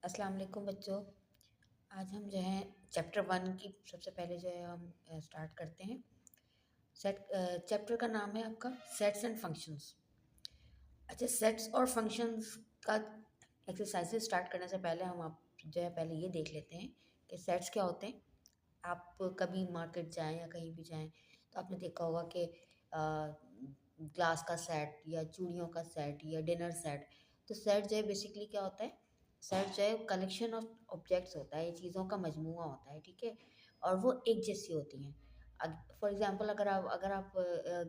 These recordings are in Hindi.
अस्सलाम वालेकुम बच्चों। आज हम जो है चैप्टर 1 की सबसे पहले जो है हम स्टार्ट करते हैं। चैप्टर का नाम है आपका सेट्स एंड फंक्शंस। अच्छा, सेट्स और फंक्शंस का एक्सरसाइजेस स्टार्ट करने से पहले हम आप जो है पहले ये देख लेते हैं कि सेट्स क्या होते हैं। आप कभी मार्केट जाएं या कहीं भी जाएं तो आपने देखा होगा कि ग्लास का सेट या चूड़ियों का सेट या डिनर सेट। तो सेट जो है बेसिकली क्या होता है, सेट जो है कलेक्शन ऑफ ऑब्जेक्ट्स होता है, ये चीज़ों का मजमूआ होता है, ठीक है। और वो एक जैसी होती हैं। फॉर एग्जांपल अगर आप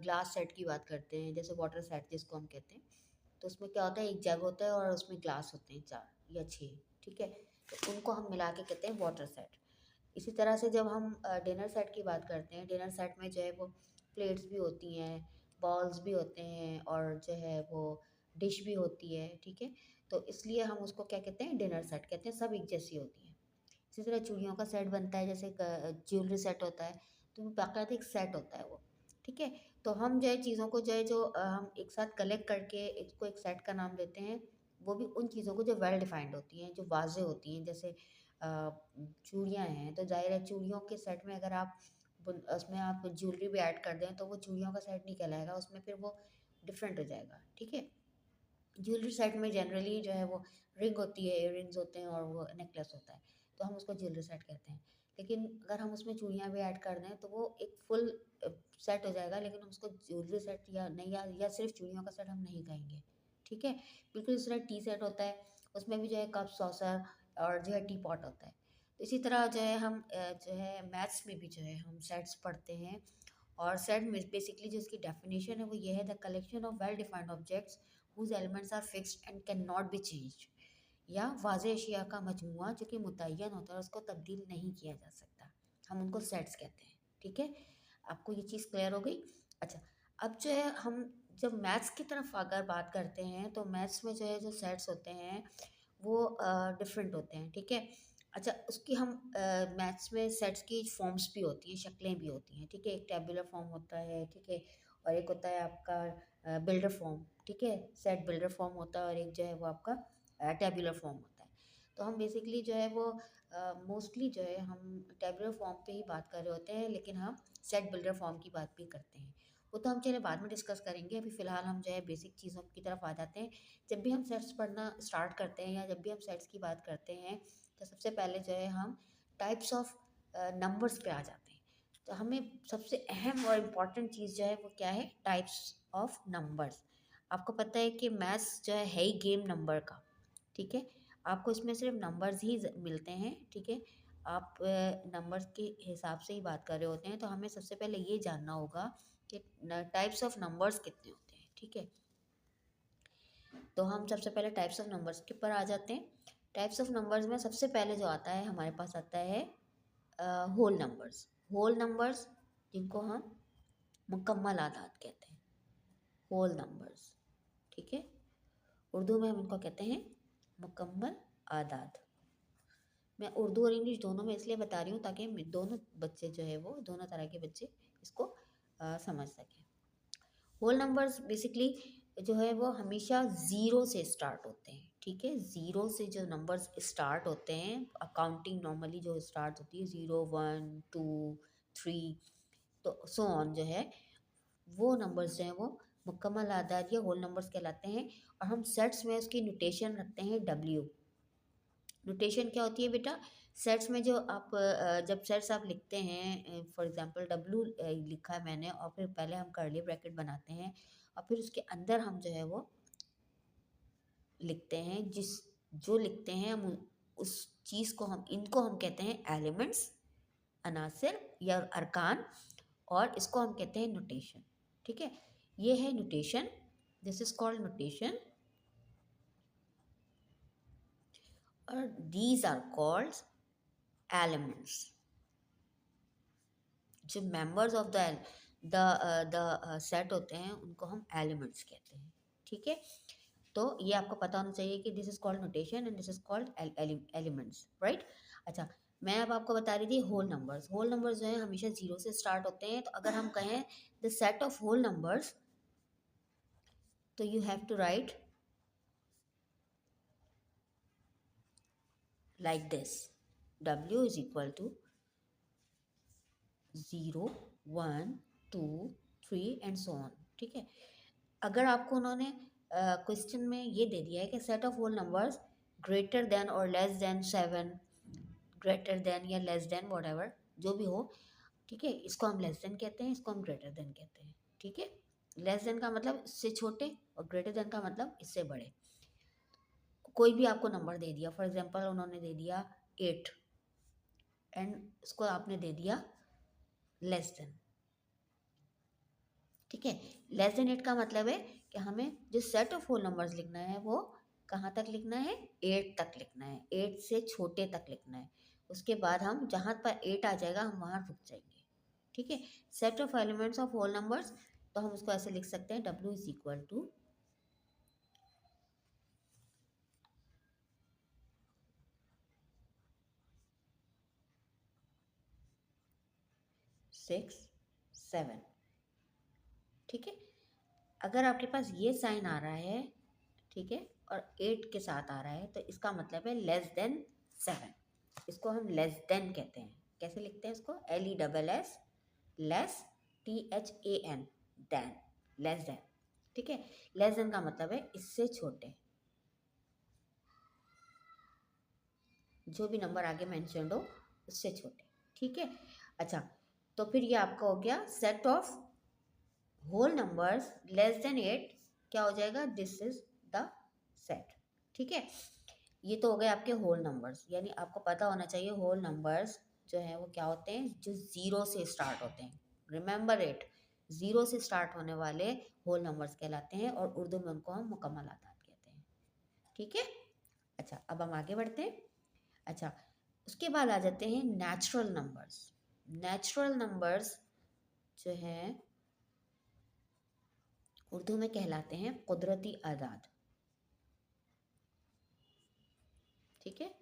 ग्लास सेट की बात करते हैं, जैसे वाटर सेट जिसको हम कहते हैं, तो उसमें क्या होता है, एक जग होता है और उसमें ग्लास होते हैं 4 या 6, ठीक है। तो उनको हम मिला के कहते हैं वाटर सेट। इसी तरह से जब हम डिनर सेट की बात करते हैं, डिनर सेट में जो है वो प्लेट्स भी होती हैं, बॉल्स भी होते हैं और जो है वो डिश भी होती है, ठीक है। तो इसलिए हम उसको क्या कहते हैं, डिनर सेट कहते हैं, सब एक जैसी होती हैं। इसी तरह चूड़ियों का सेट बनता है, जैसे ज्वेलरी सेट होता है, तो वो बाकायदा एक सेट होता है वो, ठीक है। तो हम जो है चीज़ों को जो है हम एक साथ कलेक्ट करके इसको एक सेट का नाम देते हैं। वो भी उन चीज़ों को जो वेल डिफाइंड होती हैं, जो वाज़ेह होती हैं, जैसे चूड़ियाँ हैं, तो ज़ाहिर है चूड़ियों के सेट में अगर आप उसमें आप ज्वेलरी भी ऐड कर दें तो वो चूड़ियों का सेट नहीं कहलाएगा, उसमें फिर वो डिफरेंट हो जाएगा, ठीक है। ज्वेलरी सेट में जनरली जो है वो रिंग होती है, इयररिंग्स होते हैं और वो नेकलेस होता है, तो हम उसको ज्वेलरी सेट कहते हैं। लेकिन अगर हम उसमें चूड़ियाँ भी ऐड कर दें तो वो एक फुल सेट हो जाएगा, लेकिन हम उसको ज्वेलरी सेट या नहीं, या सिर्फ चूड़ियों का सेट हम नहीं कहेंगे, ठीक है। बिल्कुल इस तरह टी सेट होता है, उसमें भी जो है कप, सॉसर और जो है टी पॉट होता है। तो इसी तरह जो है हम जो है मैथ्स में भी जो है हम सेट्स पढ़ते हैं। और सेट में बेसिकली जो इसकी डेफिनेशन है वो ये है, the collection of well defined objects whose elements are fixed and cannot be changed, या वाज़ेह अशिया का मजमूआ जो कि मुतय्यन होता है और उसको तब्दील नहीं किया जा सकता, हम उनको सेट्स कहते हैं, ठीक है। आपको ये चीज़ क्लियर हो गई। अच्छा, अब जो है हम जब मैथ्स की तरफ अगर बात करते हैं तो मैथ्स में जो है जो सेट्स होते हैं वो डिफरेंट होते हैं, ठीक है। अच्छा, उसकी हम मैथ्स में सेट्स की फॉर्म्स भी होती हैं, शक्लें भी होती हैं, ठीक है। एक टेबुलर फॉर्म होता है, ठीक है, और एक होता है आपका बिल्डर फॉर्म, ठीक है। सेट बिल्डर फॉर्म होता है और एक जो है वो आपका टेबुलर फॉर्म होता है। तो हम बेसिकली जो है वो मोस्टली जो है हम टेबुलर फॉर्म पे ही बात कर रहे होते हैं, लेकिन हम सेट बिल्डर फॉर्म की बात भी करते हैं। वो तो हम चलिए बाद में डिस्कस करेंगे, अभी फ़िलहाल हम जो है बेसिक चीज़ों की तरफ आ जाते हैं। जब भी हम सेट्स पढ़ना स्टार्ट करते हैं या जब भी हम सेट्स की बात करते हैं, तो सबसे पहले जो है हम टाइप्स ऑफ नंबर्स पे आ जाते हैं। तो हमें सबसे अहम और इम्पॉर्टेंट चीज़ जो है वो क्या है, टाइप्स ऑफ नंबर्स। आपको पता है कि मैथ्स जो है ही गेम नंबर का, ठीक है। आपको इसमें सिर्फ नंबर्स ही मिलते हैं, ठीक है। आप नंबर्स के हिसाब से ही बात कर रहे होते हैं, तो हमें सबसे पहले ये जानना होगा कि टाइप्स ऑफ नंबर्स कितने होते हैं, ठीक है। तो हम सबसे पहले टाइप्स ऑफ नंबर्स के ऊपर आ जाते हैं। टाइप्स ऑफ नंबर्स में सबसे पहले जो आता है हमारे पास आता है होल नंबर्स। होल नंबर्स जिनको हम मुकम्मल आदाद कहते हैं, होल नंबर्स, ठीक है। उर्दू में हम इनको कहते हैं मुकम्मल आदाद। मैं उर्दू और इंग्लिश दोनों में इसलिए बता रही हूँ ताकि दोनों बच्चे जो है वो दोनों तरह के बच्चे इसको समझ सकें। होल नंबर्स बेसिकली जो है वो हमेशा ज़ीरो से स्टार्ट होते हैं, ठीक है। ज़ीरो से जो नंबर्स स्टार्ट होते हैं, अकाउंटिंग नॉर्मली जो स्टार्ट होती है 0 1 2 3, तो सो ऑन जो है वो नंबर्स जो हैं वो मुकम्मल आदाद या होल नंबर्स कहलाते हैं। और हम सेट्स में उसकी नोटेशन रखते हैं डब्ल्यू। नोटेशन क्या होती है बेटा, सेट्स में जो आप जब सेट्स आप लिखते हैं, फॉर एग्जांपल डब्ल्यू लिखा है मैंने और फिर पहले हम कर्ली ब्रैकेट बनाते हैं और फिर उसके अंदर हम जो है वो लिखते हैं, जो लिखते हैं हम उस चीज़ को हम इनको हम कहते हैं एलिमेंट्स, अनासिर या अरकान, और इसको हम कहते हैं नोटेशन, ठीक है। ये है notation, this is called notation, और दीज आर कॉल्ड एलिमेंट्स। जो मेंबर्स ऑफ द सेट होते हैं उनको हम एलिमेंट्स कहते हैं, ठीक है। तो ये आपको पता होना चाहिए कि this is called notation and this is called elements, right. अच्छा, मैं अब आपको बता रही थी होल नंबर्स। होल नंबर्स जो है हमेशा जीरो से स्टार्ट होते हैं, तो अगर हम कहें the set of whole numbers, तो you have to write like this. W is equal to 0, 1, 2, 3 and so on. ठीक है. अगर आपको उन्होंने क्वेश्चन में ये दे दिया है कि set of whole numbers greater than और लेस देन 7, ग्रेटर देन या लेस देन वॉट एवर जो भी हो, ठीक है, इसको हम लेस देन कहते हैं, इसको हम ग्रेटर देन कहते हैं. ठीक है. लेस देन का मतलब इससे छोटे और ग्रेटर देन का मतलब इससे बड़े. कोई भी आपको नंबर दे दिया, फॉर एग्जांपल उन्होंने दे दिया 8 एंड इसको आपने दे दिया लेस देन. ठीक है. लेस देन 8 का मतलब है कि हमें जो सेट ऑफ होल नंबर्स लिखना है वो कहाँ तक लिखना है, 8 तक लिखना है, 8 से छोटे तक लिखना है. उसके बाद हम जहाँ पर 8 आ जाएगा हम वहाँ रुक जाएंगे. ठीक है. Set of elements of whole numbers, तो हम उसको ऐसे लिख सकते हैं W इज इक्वल टू 6, 7. ठीक है. अगर आपके पास ये साइन आ रहा है, ठीक है, और 8 के साथ आ रहा है, तो इसका मतलब है लेस देन 7. इसको हम लेस देन कहते हैं. कैसे लिखते हैं इसको, LESS, less, THAN, than, less than. ठीक है. लेस देन का मतलब है इससे छोटे, जो भी नंबर आगे मेंशन्ड हो उससे छोटे. ठीक है. अच्छा, तो फिर ये आपका हो गया set of whole numbers less than 8. क्या हो जाएगा, दिस इज द सेट. ठीक है. ये तो हो गए आपके होल नंबर्स, यानी आपको पता होना चाहिए होल नंबर्स जो है वो क्या होते हैं, जो ज़ीरो से स्टार्ट होते हैं. रिमेंबर इट, ज़ीरो से स्टार्ट होने वाले होल नंबर्स कहलाते हैं और उर्दू में उनको हम मुकम्मल आदाद कहते हैं. ठीक है. अच्छा, अब हम आगे बढ़ते हैं. अच्छा, उसके बाद आ जाते हैं नेचुरल नंबर्स. नेचुरल नंबर्स जो हैं उर्दू में कहलाते हैं कुदरती आदाद. ठीक है.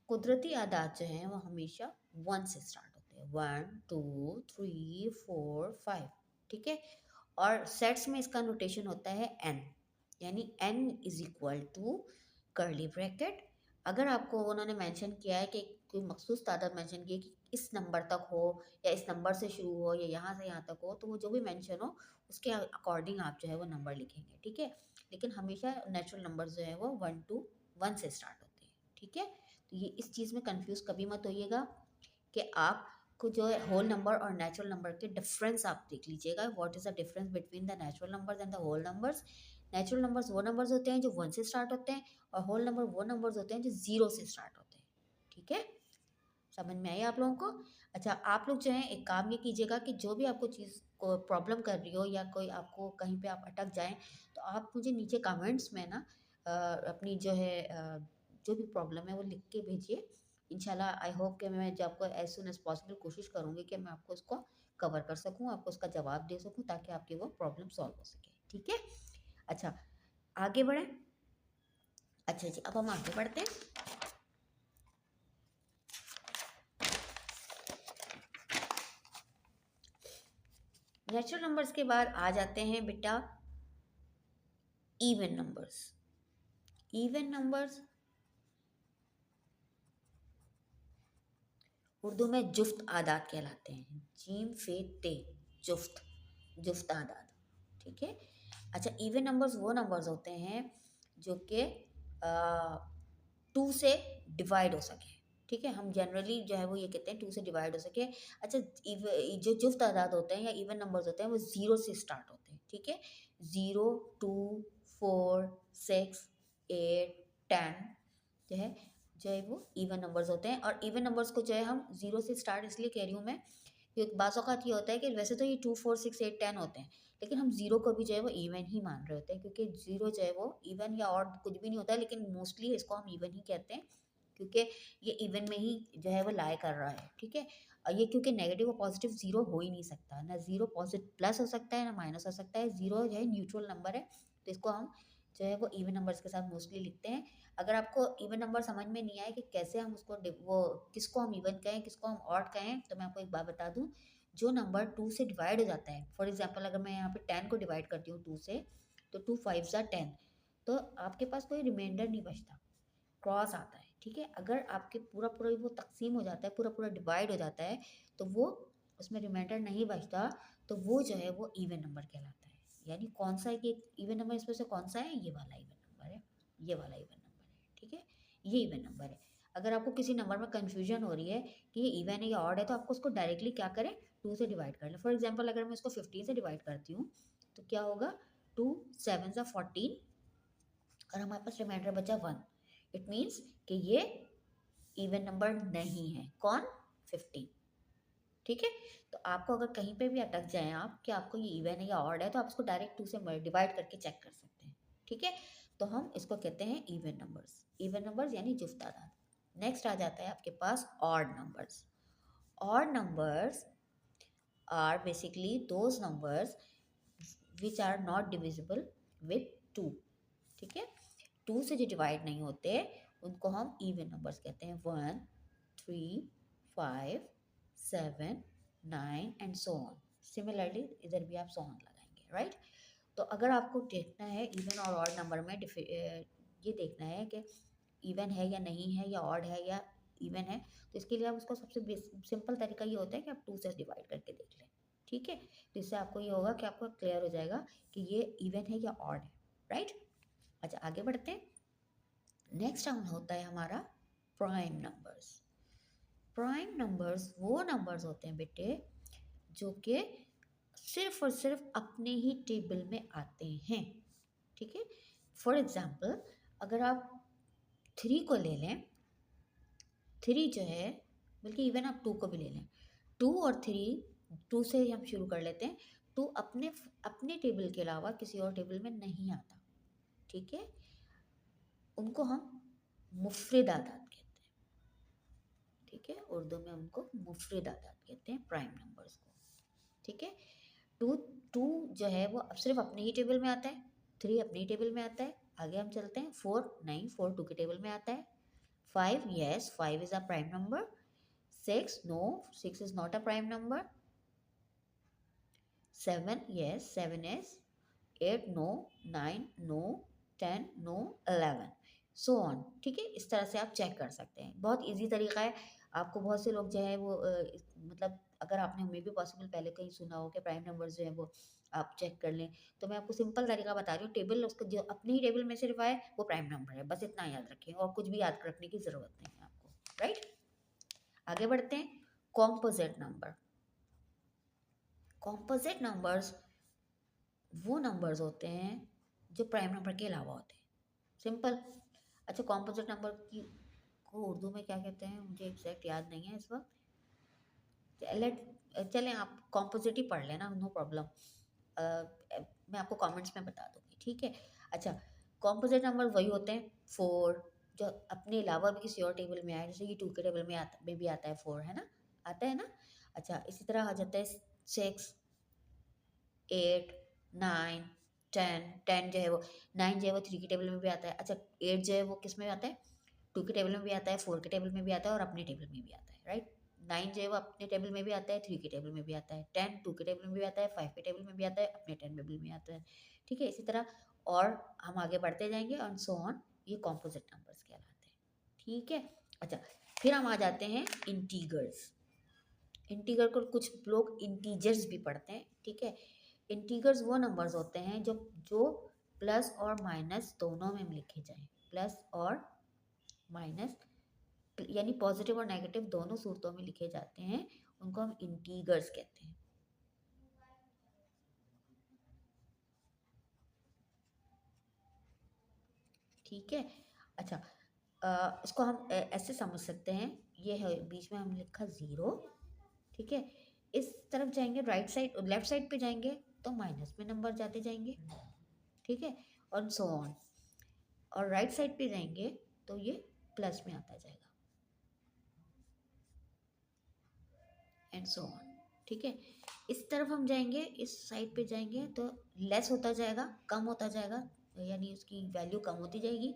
कुदरती आदाद जो हैं वो हमेशा 1 से स्टार्ट होते हैं. 1, 2, 3, 4, 5. ठीक है. और सेट्स में इसका नोटेशन होता है n, यानी n is equal to curly bracket. अगर आपको उन्होंने मेंशन किया है कि कोई मखसूस तादाद मेंशन की है कि इस नंबर तक हो या इस नंबर से शुरू हो या यहाँ से यहाँ तक हो, तो वो जो भी मेंशन हो उसके अकॉर्डिंग आप जो है वो नंबर लिखेंगे. ठीक है. लेकिन हमेशा नेचुरल नंबर जो है वो 1 से स्टार्ट होते हैं. ठीक है. तो ये इस चीज़ में कंफ्यूज कभी मत होइएगा कि आपको जो है होल नंबर और नेचुरल नंबर के डिफरेंस आप देख लीजिएगा. What is the difference between the natural numbers and the whole numbers. Natural numbers वो नंबर्स होते हैं जो 1 से स्टार्ट होते हैं और होल नंबर वो नंबर्स होते हैं जो 0 से स्टार्ट होते हैं. ठीक है. समझ में आई आप लोगों को. अच्छा, आप लोग जो है एक काम ये कीजिएगा कि जो भी आपको चीज़ को प्रॉब्लम कर रही हो या कोई आपको कहीं पे आप अटक जाएं, तो आप मुझे नीचे कमेंट्स में ना अपनी जो है जो भी प्रॉब्लम है वो लिख के भेजिए. इंशाल्लाह आई होप कि मैं जो आपको एज सुन एज पॉसिबल कोशिश करूँगी कि मैं आपको उसको कवर कर सकूँ, आपको उसका जवाब दे सकूँ ताकि आपकी वो प्रॉब्लम सॉल्व हो सके. ठीक है. अच्छा, आगे बढ़ें. अच्छा जी, अब हम आगे बढ़ते हैं. नेचुरल नंबर्स के बाद आ जाते हैं बेटा even numbers. Even numbers Urdu में जुफ्त आदाद कहलाते हैं. जीम फे ते, जुफ्त, जुफ्त आदाद. ठीक है. अच्छा, इवन नंबर्स वो नंबर्स होते हैं जो कि 2 से डिवाइड हो सके. ठीक है. हम जनरली जो है वो ये कहते हैं 2 से डिवाइड हो सके. अच्छा, जो जुफ्त आदाद होते हैं या इवन नंबर्स होते हैं वो 0 से स्टार्ट होते हैं. ठीक है. 0, 2, 4, 6, 8, 10 जो है वो इवन नंबर्स होते हैं. और इवन नंबर्स को जो है हम 0 से स्टार्ट इसलिए कह रही हूँ मैं, क्योंकि बाज़ औक़ात ये होता है कि वैसे तो ये 2, 4, 6, 8, 10 होते हैं, लेकिन हम 0 को भी जो है वो इवन ही मान रहे होते हैं, क्योंकि 0 जो है वो इवन या ऑड कुछ भी नहीं होता है, लेकिन मोस्टली इसको हम इवन ही कहते हैं क्योंकि ये इवन में ही जो है वो लाई कर रहा है. ठीक है. और ये क्योंकि नेगेटिव और पॉजिटिव 0 हो ही नहीं सकता ना. 0 पॉजिटिव प्लस हो सकता है ना माइनस हो सकता है. 0 जो है न्यूट्रल नंबर है, तो इसको हम जो है वो इवन नंबर्स के साथ मोस्टली लिखते हैं. अगर आपको इवन नंबर समझ में नहीं आए कि कैसे हम उसको वो किसको हम इवन कहें किसको हम ऑड कहें, तो मैं आपको एक बात बता दूं. जो नंबर 2 से डिवाइड हो जाता है, फॉर एग्जांपल अगर मैं यहाँ पे 10 को डिवाइड करती हूँ 2 से, तो 2 5 10, तो आपके पास कोई रिमाइंडर नहीं बचता, क्रॉस आता है. ठीक है, अगर आपके पूरा पूरा वो तकसीम हो जाता है, पूरा पूरा डिवाइड हो जाता है, तो वो उसमें रिमाइंडर नहीं बचता, तो वो जो है वो इवन नंबर कहलाता है। यानी कौन सा एक इवन नंबर इसमें से कौन सा है, ये वाला इवन नंबर है, ये वाला इवन नंबर है। ठीक है, ये इवन नंबर है। अगर आपको किसी नंबर में कन्फ्यूजन हो रही है कि ये इवन है या ऑड है, तो आपको उसको डायरेक्टली क्या करें, 2 से डिवाइड कर लें। फॉर एग्जाम्पल अगर मैं इसको 15 से डिवाइड करती हूँ तो क्या होगा, 2 7 सा 14 और हमारे पास रिमाइंडर बचा 1। इट मीन्स कि ये इवन नंबर नहीं है। कौन, 15। ठीक है, तो आपको अगर कहीं पे भी अटक जाए आप कि आपको ये इवन है या ऑड है, तो आप इसको डायरेक्ट 2 से डिवाइड करके चेक कर सकते हैं। ठीक है, तो हम इसको कहते हैं इवन नंबर्स। इवन नंबर्स यानी जुफ्त तादाद। नेक्स्ट आ जाता है आपके पास odd numbers. Odd numbers are basically those numbers which are not divisible with 2। ठीक है, 2 से जो डिवाइड नहीं होते उनको हम इवन नंबर्स कहते हैं। 1 3 5 7 9 एंड सो ऑन। सिमिलरली इधर भी आप सो ऑन लगाएंगे, राइट। तो अगर आपको देखना है इवन और ऑड नंबर में ये देखना है कि इवन है या नहीं है, या ऑड है या इवन है, तो इसके लिए आप उसका सबसे सिंपल तरीका ये होता है कि आप 2 से डिवाइड करके देख लें। ठीक है, तो इससे आपको ये होगा कि आपको क्लियर हो जाएगा कि ये इवन है या ऑड है, राइट। अच्छा, आगे बढ़ते हैं। नेक्स्ट होता है हमारा प्राइम नंबर्स। प्राइम नंबर्स वो नंबर्स होते हैं बेटे जो कि सिर्फ और सिर्फ अपने ही टेबल में आते हैं। ठीक है, फॉर एग्जाम्पल अगर आप 3 को ले लें, 3 जो है, बल्कि इवन आप 2 को भी ले लें, 2 और 3, 2 से हम शुरू कर लेते हैं। 2 अपने अपने टेबल के अलावा किसी और टेबल में नहीं आता। ठीक है, उनको हम मुफरिद आदाद कहते हैं। ठीक है, उर्दू में उनको मुफरिद आदाद कहते हैं, प्राइम नंबर्स को। ठीक है, टू टू जो है वो अब सिर्फ अपने ही टेबल में आता है, 3 अपने ही टेबल में आता है। आगे हम चलते हैं। 4 नहीं, 4 2 के टेबल में आता है। 5 yes 5 is a prime number. 6 no 6 is not a prime number. 7 yes 7 is. 8 no 9 no 10 no 11 so on. ठीक है, इस तरह से आप चेक कर सकते हैं। बहुत इजी तरीका है। आपको बहुत से लोग जो है वो मतलब अगर आपने मे भी पॉसिबल पहले कहीं सुना हो कि प्राइम नंबर्स जो है वो आप चेक कर लें, तो मैं आपको सिंपल तरीका बता रही हूँ। टेबल उसका जो अपने ही टेबल में सिर्फ आए वो प्राइम नंबर है, बस इतना याद रखें और कुछ भी याद रखने की ज़रूरत नहीं है आपको, राइट। आगे बढ़ते हैं। Composite number. कॉम्पोजिट नंबर्स वो नंबर्स होते हैं जो प्राइम नंबर के अलावा होते हैं। सिंपल। अच्छा, कॉम्पोजिट नंबर की को उर्दू में क्या कहते हैं मुझे एग्जैक्ट याद नहीं है इस वक्त। चलें आप कॉम्पोजिट ही पढ़ लेना, नो प्रॉब्लम। मैं आपको कमेंट्स में बता दूंगी, ठीक है। अच्छा, कॉम्पोजिट नंबर वही होते हैं 4 जो अपने अलावा भी किसी और टेबल में आए, जैसे कि 2 के टेबल में भी आता है 4, है ना, आता है ना। अच्छा, इसी तरह आ जाता है 6 8 9 10। 10 जो है वो 9 जो है वो 3 के टेबल में भी आता है। अच्छा, 8 जो है वो किस में आता है, 2 के टेबल में भी आता है, 4 के टेबल में भी आता है और अपने टेबल में भी आता है, राइट। 9 जो है वो अपने टेबल में भी आता है, 3 के टेबल में भी आता है। 10 2 के टेबल में भी आता है, 5 के टेबल में भी आता है, अपने 10 टेबल में आता है। ठीक है, इसी तरह और हम आगे बढ़ते जाएंगे और सो ऑन। ये कॉम्पोजिट नंबर्स कहलाते हैं, ठीक है। अच्छा, फिर हम आ जाते हैं इंटीगर्स। इंटीगर को कुछ लोग इंटीजर्स भी पढ़ते हैं, ठीक है। इंटीगर्स वो नंबर्स होते हैं जो जो प्लस और माइनस दोनों में लिखे जाएं। प्लस और माइनस यानी पॉजिटिव और नेगेटिव दोनों सूरतों में लिखे जाते हैं, उनको हम इंटीगर्स कहते हैं। ठीक है। अच्छा, इसको हम ऐसे समझ सकते हैं, ये है बीच में हम लिखा 0, ठीक है। इस तरफ जाएंगे राइट साइड, लेफ्ट साइड पे जाएंगे तो माइनस में नंबर जाते जाएंगे, ठीक है, और सो ऑन। और राइट साइड पे जाएंगे तो ये प्लस में आता जाएगा, एंड सो ऑन, ठीक है। इस तरफ हम जाएंगे, इस साइड पे जाएंगे तो लेस होता जाएगा, कम होता जाएगा, यानी उसकी वैल्यू कम होती जाएगी।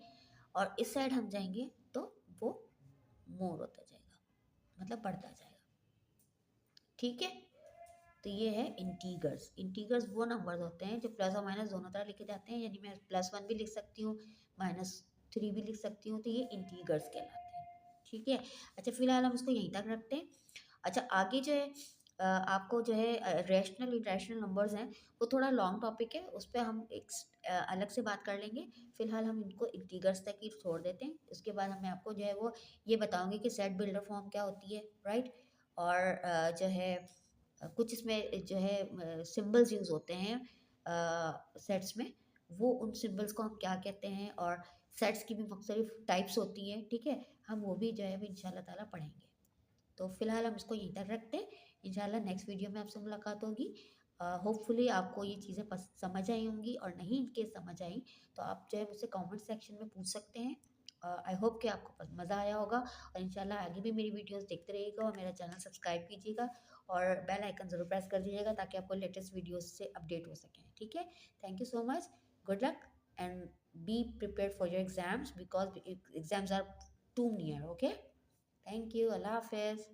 और इस साइड हम जाएंगे तो वो मोर होता जाएगा, मतलब बढ़ता जाएगा, ठीक है। तो ये है इंटीगर्स। इंटीगर्स वो नंबर्स होते हैं जो प्लस और माइनस दोनों तरह लिखे जाते हैं, यानी मैं +1 भी लिख सकती हूँ, -3 भी लिख सकती हूँ, तो ये इंटीगर्स कहलाते हैं, ठीक है। अच्छा, फिलहाल हम इसको यहीं तक रखते हैं। अच्छा, आगे जो है आपको जो है रैशनल इरेशनल नंबर्स हैं, वो थोड़ा लॉन्ग टॉपिक है, उस पे हम एक अलग से बात कर लेंगे। फिलहाल हम इनको इंटीग्रल्स तक ही छोड़ देते हैं। उसके बाद मैं आपको जो है वो ये बताऊंगी कि सेट बिल्डर फॉर्म क्या होती है, राइट। और जो है कुछ इसमें जो है सिंबल्स यूज़ होते हैं सेट्स में, वो उन सिंबल्स को हम क्या कहते हैं, और सेट्स की भी मुख्तलिफ टाइप्स होती हैं, ठीक है। हम वो भी जो है अभी इंशाल्लाह ताला पढ़ेंगे। तो फिलहाल हम इसको यहीं तक रखते हैं। इंशाल्लाह नेक्स्ट वीडियो में आपसे मुलाकात होगी। होपफुली आपको ये चीज़ें समझ आई होंगी, और नहीं इनके समझ आई तो आप जो है मुझसे कमेंट सेक्शन में पूछ सकते हैं। आई होप कि आपको मज़ा आया होगा, और इंशाल्लाह आगे भी मेरी वीडियोस देखते रहिएगा, और मेरा चैनल सब्सक्राइब कीजिएगा, और बेल आइकन ज़रूर प्रेस कर दीजिएगा ताकि आपको लेटेस्ट वीडियोस से अपडेट हो सकें, ठीक है। Thank you so much, good luck, and be prepared for your exams because exams are too near, okay. Thank you, अल्लाह हाफिज़।